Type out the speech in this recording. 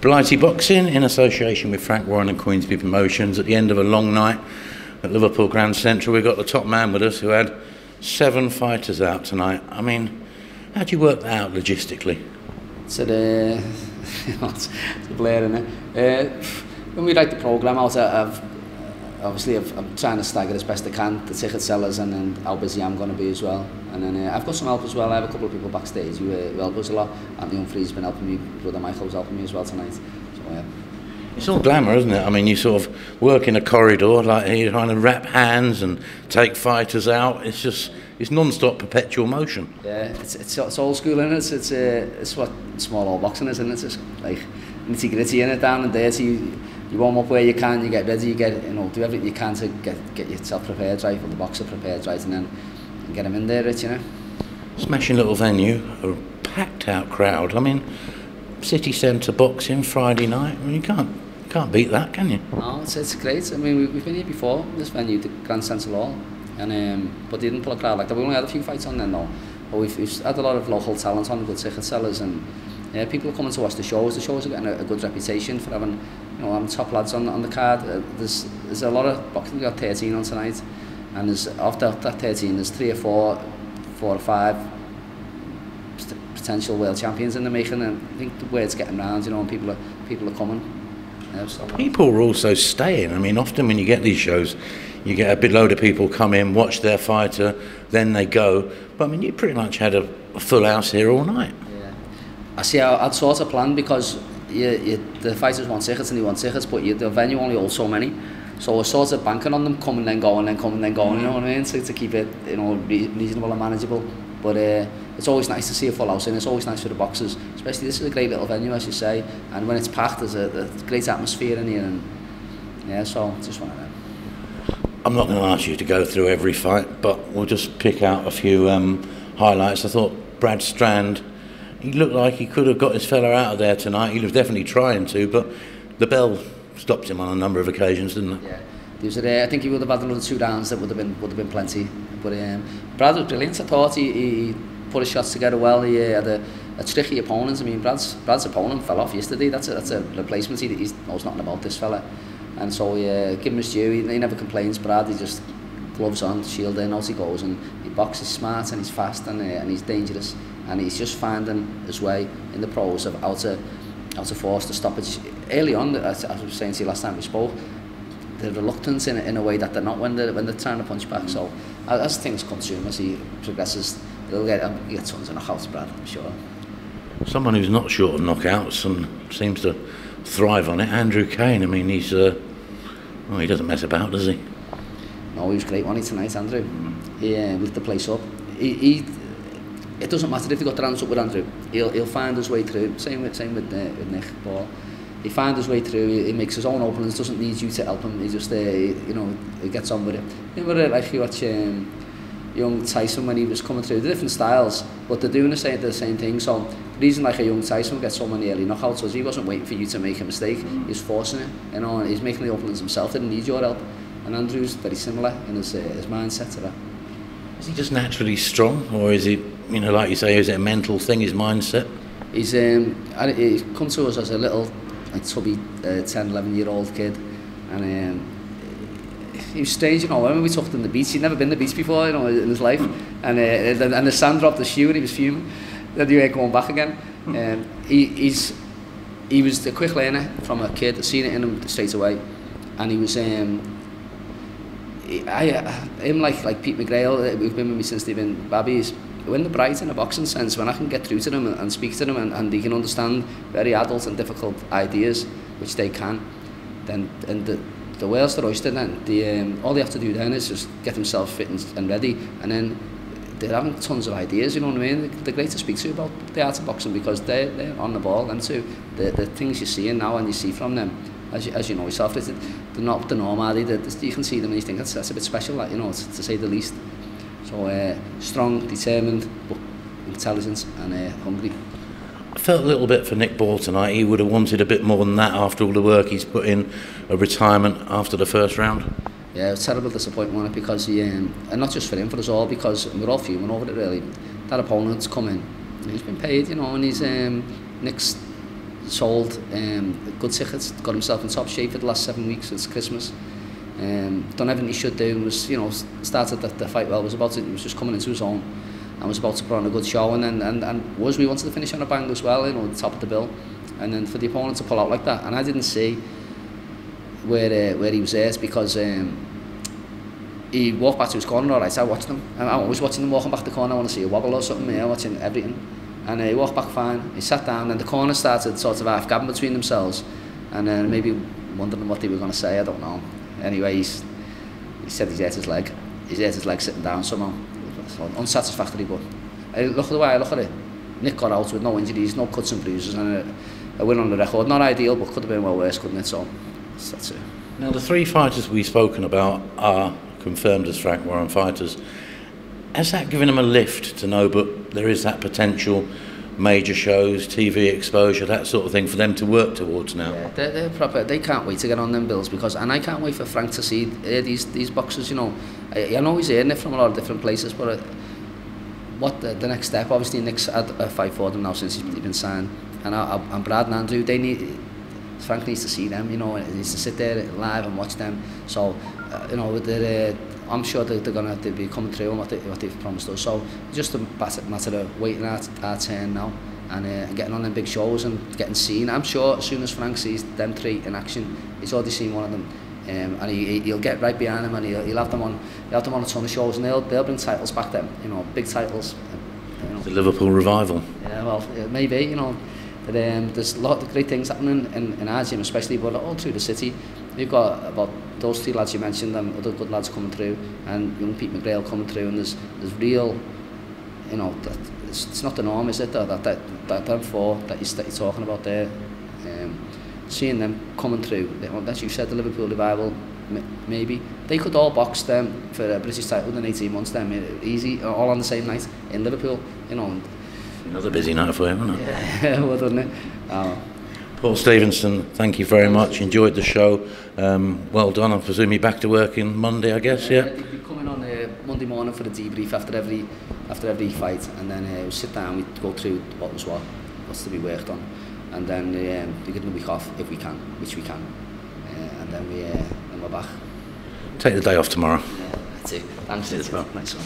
Blighty Boxing, in association with Frank Warren and Queensby Promotions. At the end of a long night at Liverpool Grand Central, we've got the top man with us who had 7 fighters out tonight. I mean, how do you work that out logistically? It's a blur, isn't it? When we write the programme out, I'm trying to stagger as best I can the ticket sellers and then how busy I'm going to be as well. And then I've got some help as well. I have a couple of people backstage who help us a lot. Anthony Humphrey's been helping me, brother Michael's helping me as well tonight. So yeah. It's all glamour, isn't it? I mean, you sort of work in a corridor, like you're trying to wrap hands and take fighters out. It's non-stop perpetual motion. Yeah, it's old school, isn't it? It's what small old boxing is, isn't it? It's just like nitty-gritty in it, down and dirty. You warm up where you can, you get ready, you do everything you can to get yourself prepared right, or the boxer prepared right, and then get him in there, you know. Smashing little venue, a packed out crowd. I mean, city centre boxing Friday night. I mean, you can't beat that, can you? No, it's great. I mean, we've been here before, this venue, the Grand Central Hall, and but they didn't pull a crowd like that. We only had a few fights on then though, but we've had a lot of local talent on, good ticket sellers, and people are coming to watch the shows. The shows are getting a good reputation for having, having top lads on the card. There's a lot of boxing. We've got 13 on tonight, and there's after that 13, there's 3 or 4 or 5 potential world champions in the making, and I think the word's getting round, and people are coming. So. People are also staying. I mean, often when you get these shows, you get a big load of people come in, watch their fighter, then they go. But I mean, you pretty much had a full house here all night. Yeah, I see. I'd sort of planned because the fighters want tickets and they want tickets, but the venue only holds so many. So we're sort of banking on them coming then going, then coming then going. You know what I mean? So to keep it, reasonable and manageable. But it's always nice to see a full house in. It's always nice for the boxers, especially this is a great little venue, as you say. And when it's packed, there's a great atmosphere in here. And yeah, so just one of them. I'm not going to ask you to go through every fight, but we'll just pick out a few highlights. I thought Brad Strand, he looked like he could have got his fella out of there tonight. He was definitely trying to, but the bell stopped him on a number of occasions, didn't it? Yeah. I think he would have had another 2 rounds that would have been plenty. But Brad was brilliant. I thought he put his shots together well. He had a tricky opponent. I mean, Brad's opponent fell off yesterday. That's a replacement. He knows nothing about this fella, and so give him his due. He never complains. Brad, he just gloves on, shield in, out he goes, and he boxes smart and he's fast and he's dangerous, and he's just finding his way in the pros of how to force the stoppage early on. As I was saying to you last time we spoke, the reluctance in a way that they're not when they're trying to punch back. So as things come to him, as he progresses, he'll get tons of knockouts, Brad, I'm sure. Someone who's not short of knockouts and seems to thrive on it, Andrew Kane. I mean, he doesn't mess about, does he? No, he was great, wasn't he, tonight, Andrew? He lit the place up. It doesn't matter if he got the hands up with Andrew. He'll find his way through. Same with Nick Paul. He finds his way through. He makes his own openings. Doesn't need you to help him. He just he gets on with it. Like you watch young Tyson when he was coming through. The different styles, but they're doing the same thing. So the reason like a young Tyson gets so many early knockouts was he wasn't waiting for you to make a mistake. He was forcing it. And he's making the openings himself. Didn't need your help. And Andrew's very similar in his mindset to that. Is he just naturally strong, or is he, like you say, is it a mental thing, his mindset? He's come to us as a little, like tubby 10, 11-year-old kid, and he was strange, when we took him to the beach, he'd never been to the beach before, in his life, and the sand dropped his shoe and he was fuming. Then he went going back again. He was a quick learner from a kid, seen it in him straight away, and he was him like Pete McGrail, who've been with me since they've been babbies. When they're bright in a boxing sense, when I can get through to them and speak to them and they can understand very adult and difficult ideas, which they can, then the world's their oyster. Then all they have to do then is just get themselves fit and ready, and then they're having tons of ideas. You know what I mean? They're great to speak to about the art of boxing because they're on the ball, and too the things you're seeing now and you see from them, as you know yourself, they're not the norm, are they? You can see them and you think that's a bit special, to say the least. So strong, determined, but intelligent and hungry. I felt a little bit for Nick Ball tonight. He would have wanted a bit more than that after all the work he's put in, a retirement after the first round. Yeah, it was a terrible disappointment on it because and not just for him, for us all, because we're all fuming over it really. That opponent's come in, he's been paid, and he's Nick's sold good tickets, got himself in top shape for the last 7 weeks since Christmas. Done everything he should do. Was, you know, started the fight well. He was just coming into his own and was about to put on a good show. And we wanted to finish on a bang as well, you know, the top of the bill. And then for the opponent to pull out like that, and I didn't see where he was hurt, because he walked back to his corner. All right, I watched him. I'm always watching him walking back the corner. I want to see a wobble or something. Yeah, watching everything. And he walked back fine. He sat down, and the corner started sort of half gabbing between themselves, and maybe wondering what they were going to say. I don't know. Anyway, he said he's hurt his leg. He's hurt his leg sitting down somehow. So unsatisfactory, but look at the way I look at it. Nick got out with no injuries, no cuts and bruises, and a win on the record. Not ideal, but could have been well worse, couldn't it? So that's it. Now, the 3 fighters we've spoken about are confirmed as Frank Warren fighters. Has that given them a lift to know, but there is that potential major shows, TV exposure, that sort of thing for them to work towards now? Yeah, they're proper. They can't wait to get on them bills, and I can't wait for Frank to see these boxers. You know, I know he's hearing it from a lot of different places, but what the next step? Obviously, Nick's had a fight for them now since he's been signed, and Brad and Andrew, Frank needs to see them. You know, he needs to sit there live and watch them. So, you know, I'm sure they're going to be coming through on what they've promised us. So just a matter of waiting our turn now and getting on them big shows and getting seen. I'm sure as soon as Frank sees them 3 in action, he's already seen one of them, and he'll get right behind them, and he'll have them on a ton of shows, and they'll bring titles back then. You know, big titles. You know. The Liverpool revival. Yeah, well, maybe, you know. But there's a lot of great things happening in our gym, especially, but all through the city. We've got about those 3 lads you mentioned, and other good lads coming through, and young Pete McGrail coming through, and there's real, you know, it's not the norm, is it? That them 4 that you're talking about there, seeing them coming through. As you said, the Liverpool revival, maybe they could all box them for a British title in 18 months. Then easy, all on the same night in Liverpool, you know. Another busy night for him, isn't it? Yeah, well done it. Paul Stevenson, thank you very much. Enjoyed the show. Well done. I presume you're back to work in Monday, I guess. Yeah. They'll be coming on Monday morning for a debrief after every fight, and then we'll sit down. We go through what's to be worked on, and then we get a week off if we can, which we can, and then we're back. Take the day off tomorrow. Yeah, that's it. Thanks. Cheers, pal. Nice one.